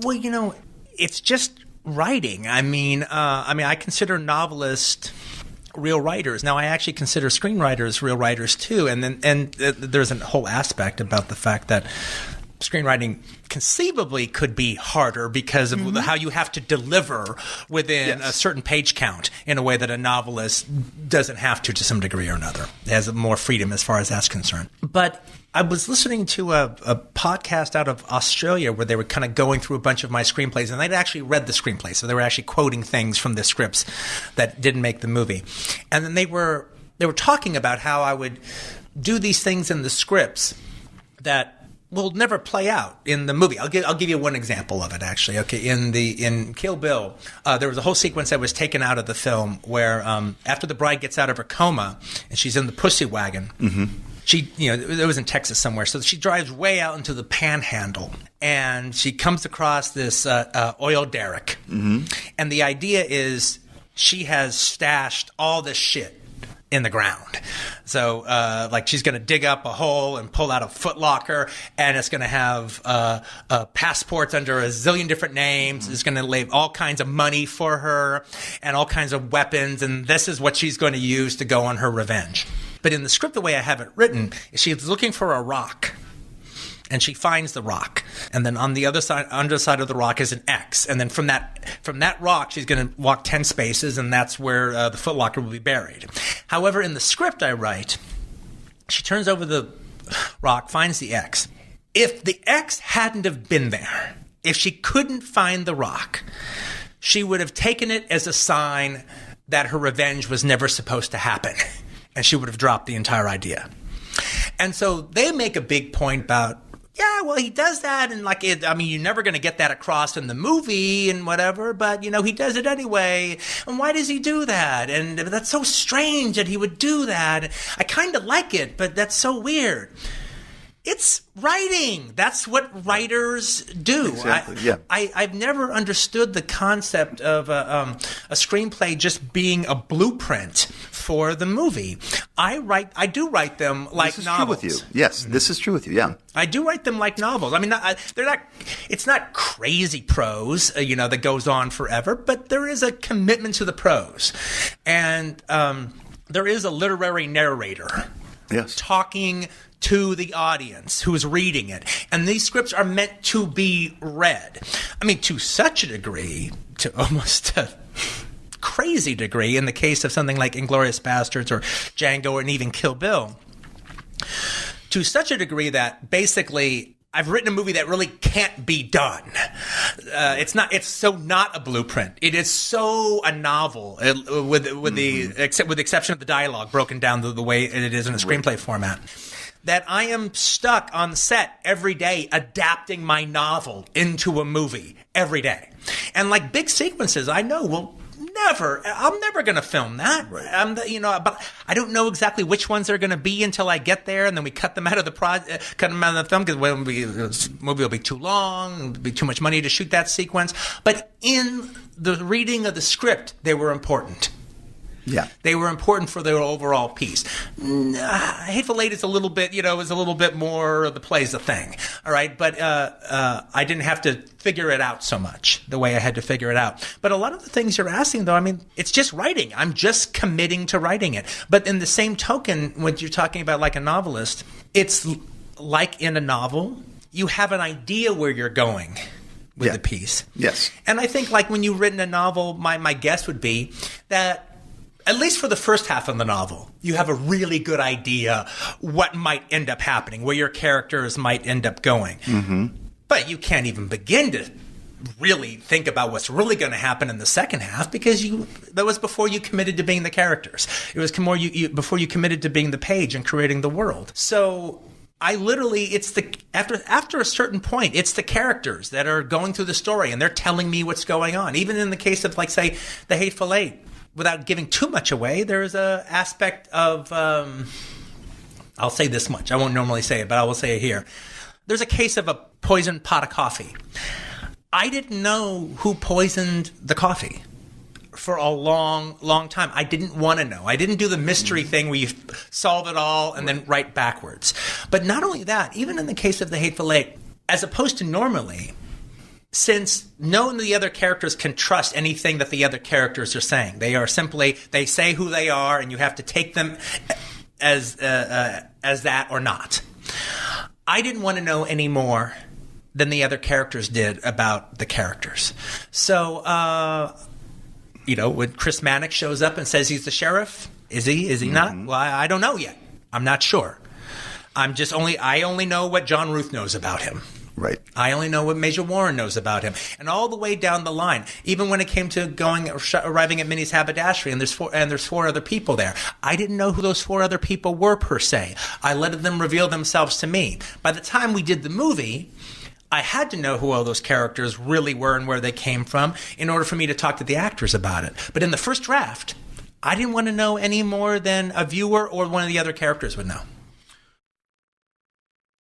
Well, it's just writing. I consider novelists real writers. Now, I actually consider screenwriters real writers too. And there's a whole aspect about the fact that screenwriting conceivably could be harder because of how you have to deliver within a certain page count in a way that a novelist doesn't have to some degree or another. It has more freedom as far as that's concerned. But I was listening to a podcast out of Australia where they were kind of going through a bunch of my screenplays, and they'd actually read the screenplay. So they were actually quoting things from the scripts that didn't make the movie. And then they were talking about how I would do these things in the scripts that will never play out in the movie. I'll give you one example of it, actually. Okay, in Kill Bill, there was a whole sequence that was taken out of the film where after the bride gets out of her coma and she's in the pussy wagon. Mm-hmm. She, it was in Texas somewhere, so she drives way out into the panhandle, and she comes across this oil derrick. Mm-hmm. And the idea is she has stashed all this shit in the ground. So, she's going to dig up a hole and pull out a footlocker, and it's going to have passports under a zillion different names. Mm-hmm. It's going to leave all kinds of money for her and all kinds of weapons, and this is what she's going to use to go on her revenge. But in the script, the way I have it written, she's looking for a rock, and she finds the rock. And then on the underside of the rock is an X. And then from that rock, she's going to walk 10 spaces, and that's where the footlocker will be buried. However, in the script I write, she turns over the rock, finds the X. If the X hadn't have been there, if she couldn't find the rock, she would have taken it as a sign that her revenge was never supposed to happen. And she would have dropped the entire idea. And so they make a big point about, yeah, well, he does that, and you're never going to get that across in the movie and whatever, but, he does it anyway. And why does he do that? And that's so strange that he would do that. I kind of like it, but that's so weird. It's writing. That's what writers do. Exactly. Yeah. I've never understood the concept of a screenplay just being a blueprint for the movie. I do write them like novels. This is true with you. Yes, this is true with you. Yeah. I do write them like novels. I mean, they're not. It's not crazy prose, that goes on forever, but there is a commitment to the prose, and there is a literary narrator. Yes. Talking to the audience who is reading it. And these scripts are meant to be read. I mean, to such a degree, to almost a crazy degree, in the case of something like Inglourious Basterds or Django and even Kill Bill, to such a degree that basically I've written a movie that really can't be done. It's so not a blueprint. It is so a novel with the exception of the dialogue broken down the way it is in a screenplay format, that I am stuck on set every day adapting my novel into a movie every day. And like big sequences, I know I'm never going to film that. Right. But I don't know exactly which ones they're going to be until I get there, and then we cut them out of the film because the movie will be too long, it'll be too much money to shoot that sequence. But in the reading of the script, they were important. Yeah, they were important for their overall piece. Hateful Eight is a little bit, is a little bit more the play's a thing, all right. But I didn't have to figure it out so much the way I had to figure it out. But a lot of the things you're asking, though, I mean, it's just writing. I'm just committing to writing it. But in the same token, when you're talking about like a novelist, it's like in a novel, you have an idea where you're going with the piece. Yes. And I think like when you've written a novel, my guess would be that at least for the first half of the novel, you have a really good idea what might end up happening, where your characters might end up going. Mm-hmm. But you can't even begin to really think about what's really going to happen in the second half because that was before you committed to being the characters. It was before you committed to being the page and creating the world. So I literally, it's after a certain point, it's the characters that are going through the story and they're telling me what's going on. Even in the case of, like, say, The Hateful Eight. Without giving too much away, there's an aspect of, I'll say this much. I won't normally say it, but I will say it here. There's a case of a poisoned pot of coffee. I didn't know who poisoned the coffee for a long, long time. I didn't want to know. I didn't do the mystery thing where you solve it all and then write backwards. But not only that, even in the case of The Hateful Eight, as opposed to normally, since none of the other characters can trust anything that the other characters are saying, they say who they are, and you have to take them as that or not. I didn't want to know any more than the other characters did about the characters. So, when Chris Mannix shows up and says he's the sheriff, is he? Is he not? Well, I don't know yet. I'm not sure. I only know what John Ruth knows about him. Right. I only know what Major Warren knows about him, and all the way down the line, even when it came to arriving at Minnie's haberdashery, and there's four other people there. I didn't know who those four other people were per se. I let them reveal themselves to me. By the time we did the movie, I had to know who all those characters really were and where they came from in order for me to talk to the actors about it. But in the first draft, I didn't want to know any more than a viewer or one of the other characters would know.